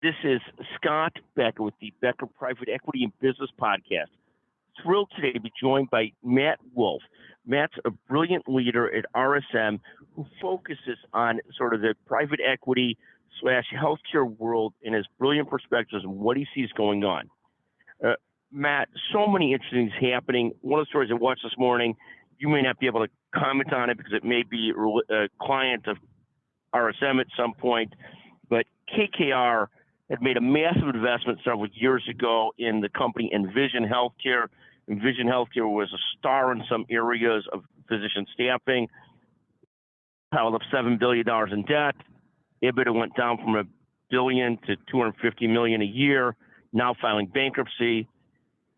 This is Scott Becker with the Becker Private Equity and Business Podcast. Thrilled today to be joined by Matt Wolf. Matt's a brilliant leader at RSM who focuses on sort of the private equity / healthcare world and his brilliant perspectives on what he sees going on. Matt, so many interesting things happening. One of the stories I watched this morning, you may not be able to comment on it because it may be a client of RSM at some point, but KKR had made a massive investment several years ago in the company Envision Healthcare. Envision Healthcare was a star in some areas of physician staffing, piled up $7 billion in debt. EBITDA went down from $1 billion to $250 million a year, now filing bankruptcy.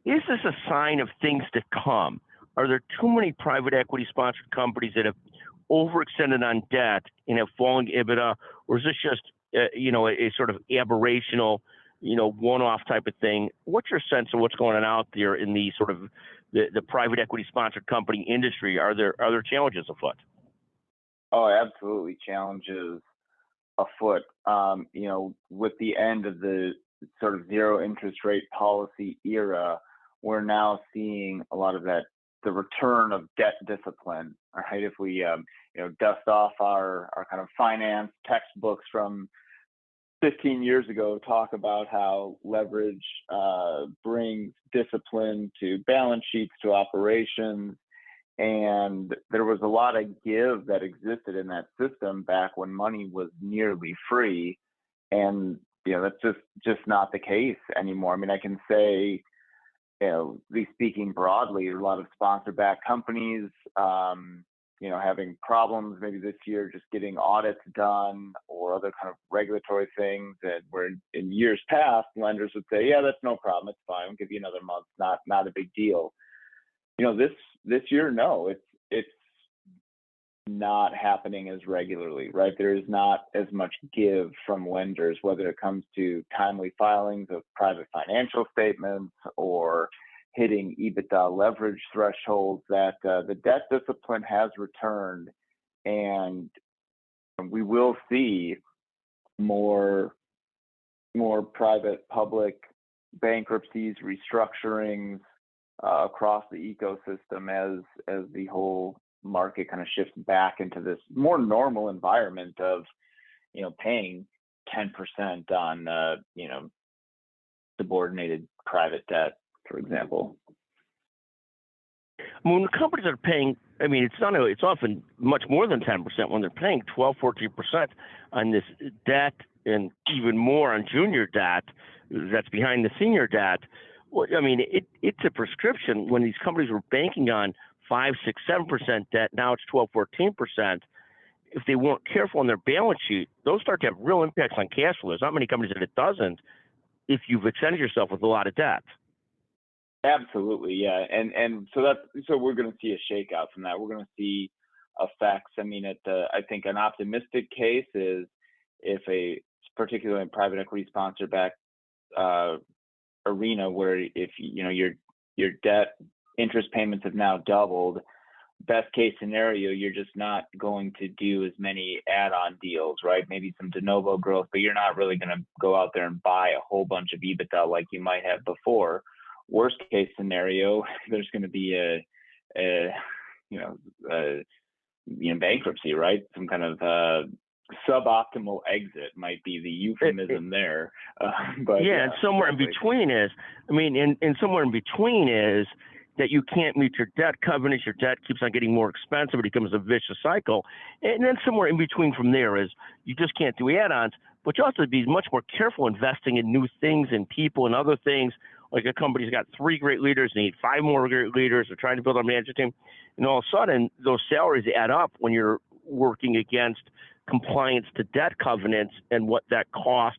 Is this a sign of things to come? Are there too many private equity sponsored companies that have overextended on debt and have falling EBITDA, or is this just a sort of aberrational, one-off type of thing? What's your sense of what's going on out there in the sort of the private equity sponsored company industry? Are there challenges afoot? Oh, absolutely, challenges afoot. With the end of the sort of zero interest rate policy era, we're now seeing a lot of that, the return of debt discipline. All right, if we dust off our kind of finance textbooks from 15 years ago, talk about how leverage brings discipline to balance sheets, to operations, and there was a lot of give that existed in that system back when money was nearly free, and that's just not the case anymore. I mean, I can say, speaking broadly, a lot of sponsor-backed companies, having problems maybe this year just getting audits done or other kind of regulatory things that where in years past, lenders would say, yeah, that's no problem. It's fine. We'll give you another month. Not a big deal. This year, no, it's not happening as regularly, right? There is not as much give from lenders, whether it comes to timely filings of private financial statements or hitting EBITDA leverage thresholds, that the debt discipline has returned, and we will see more private public bankruptcies, restructurings across the ecosystem as the whole market kind of shifts back into this more normal environment of paying 10% on subordinated private debt, for example. When the companies are paying, it's often much more than 10% when they're paying 12, 14% on this debt and even more on junior debt that's behind the senior debt. Well, it's a prescription when these companies were banking on 5, 6, 7% debt. Now it's 12, 14%. If they weren't careful on their balance sheet, those start to have real impacts on cash flow. There's not many companies that it doesn't if you've extended yourself with a lot of debt. Absolutely, yeah, and so we're going to see a shakeout from that. We're going to see effects. I think an optimistic case is if particularly in private equity sponsor backed arena, where if your debt interest payments have now doubled, best case scenario, you're just not going to do as many add-on deals, right? Maybe some de novo growth, but you're not really going to go out there and buy a whole bunch of EBITDA like you might have before. Worst case scenario, there's going to be a bankruptcy, right? Some kind of suboptimal exit might be the euphemism there. But yeah, and somewhere in between is, and somewhere in between is that you can't meet your debt covenants, your debt keeps on getting more expensive, it becomes a vicious cycle. And then somewhere in between from there is you just can't do add-ons, but you also have to be much more careful investing in new things and people and other things. Like a company's got 3 great leaders, they need 5 more great leaders, they're trying to build a management team, and all of a sudden those salaries add up when you're working against compliance to debt covenants and what that cost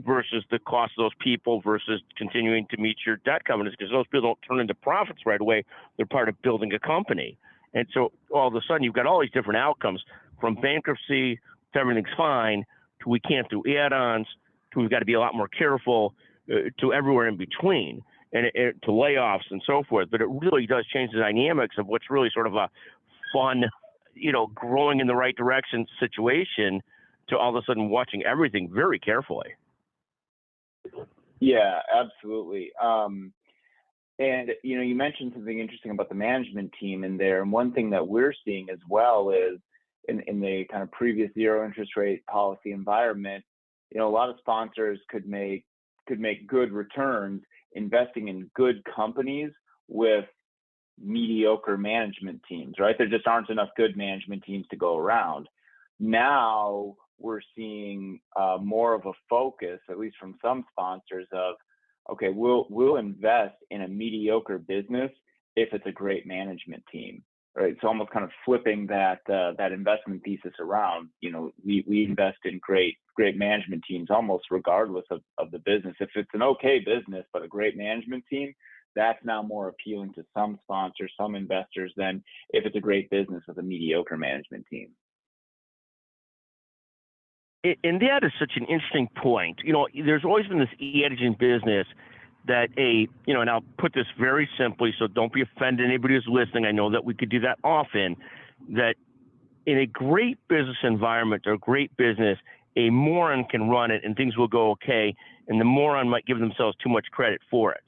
versus the cost of those people versus continuing to meet your debt covenants, because those people don't turn into profits right away. They're part of building a company. And so all of a sudden you've got all these different outcomes, from bankruptcy to everything's fine to we can't do add-ons to we've got to be a lot more careful to everywhere in between, and to layoffs and so forth. But it really does change the dynamics of what's really sort of a fun, growing in the right direction situation to all of a sudden watching everything very carefully. Yeah, absolutely. And you mentioned something interesting about the management team in there, and one thing that we're seeing as well is in the kind of previous zero interest rate policy environment, a lot of sponsors could make good returns investing in good companies with mediocre management teams, right? There just aren't enough good management teams to go around. Now we're seeing more of a focus, at least from some sponsors, of okay, we'll invest in a mediocre business if it's a great management team, right? So almost kind of flipping that investment thesis around. We invest in great management teams almost regardless of the business. If it's an okay business but a great management team, that's now more appealing to some sponsors, some investors, than if it's a great business with a mediocre management team. And that is such an interesting point. There's always been this adage in business that and I'll put this very simply, so don't be offended anybody who's listening. I know that we could do that often, that in a great business environment or a great business, a moron can run it and things will go okay, and the moron might give themselves too much credit for it.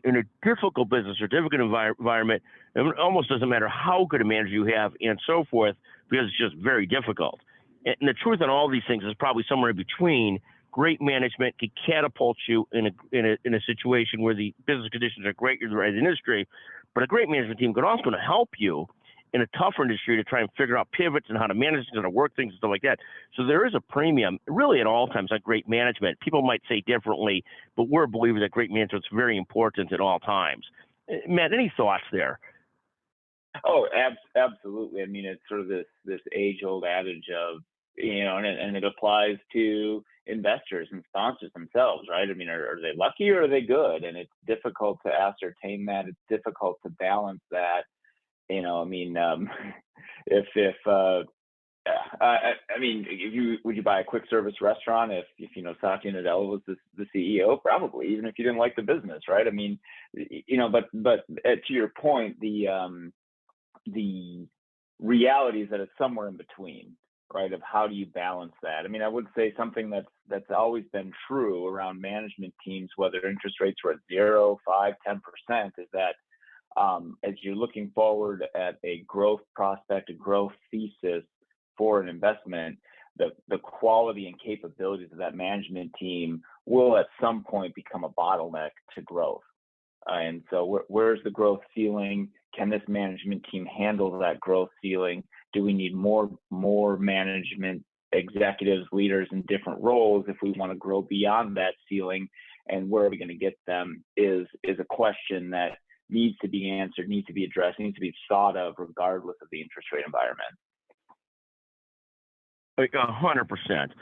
In a difficult business or difficult environment, it almost doesn't matter how good a manager you have and so forth, because it's just very difficult. And the truth on all these things is probably somewhere in between. Great management can catapult you in a situation where the business conditions are great, you're in the right industry, but a great management team could also going to help you in a tougher industry to try and figure out pivots and how to manage things, how to work things and stuff like that. So there is a premium really at all times on great management. People might say differently, but we're a believer that great management is very important at all times. Matt, any thoughts there? Oh, absolutely. I mean, it's sort of this age-old adage of, and it applies to investors and sponsors themselves, right? I mean, are they lucky or are they good? And it's difficult to ascertain that. It's difficult to balance that. Would you buy a quick service restaurant if Satya Nadella was the CEO? Probably, even if you didn't like the business, right? I mean, but to your point, the reality is that it's somewhere in between, right? Of how do you balance that? I mean, I would say something that's always been true around management teams, whether interest rates were at 0, 5, 10%, is that as you're looking forward at a growth prospect, a growth thesis for an investment, the quality and capabilities of that management team will at some point become a bottleneck to growth. And so where's the growth ceiling? Can this management team handle that growth ceiling? Do we need more management executives, leaders in different roles if we want to grow beyond that ceiling? And where are we going to get them is a question that needs to be answered, needs to be addressed, needs to be thought of regardless of the interest rate environment. 100%.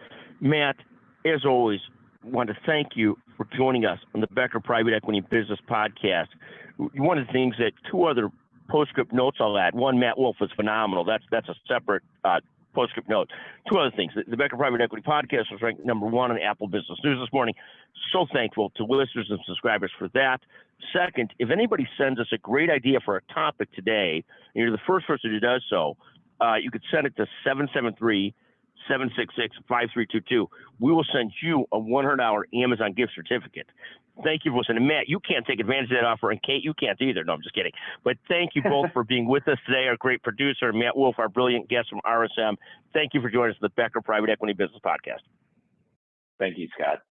Matt, as always, want to thank you for joining us on the Becker Private Equity Business Podcast. One of the things that two other postscript notes I'll add. One, Matt Wolf is phenomenal. That's a separate postscript note. Two other things. The Becker Private Equity Podcast was ranked #1 on Apple Business News this morning. So thankful to listeners and subscribers for that. Second, if anybody sends us a great idea for a topic today, and you're the first person who does so, you could send it to 773-766-5322. We will send you a $100 Amazon gift certificate. Thank you for listening. Matt, you can't take advantage of that offer, and Kate, you can't either. No, I'm just kidding. But thank you both for being with us today. Our great producer, Matt Wolf, our brilliant guest from RSM. Thank you for joining us on the Becker Private Equity Business Podcast. Thank you, Scott.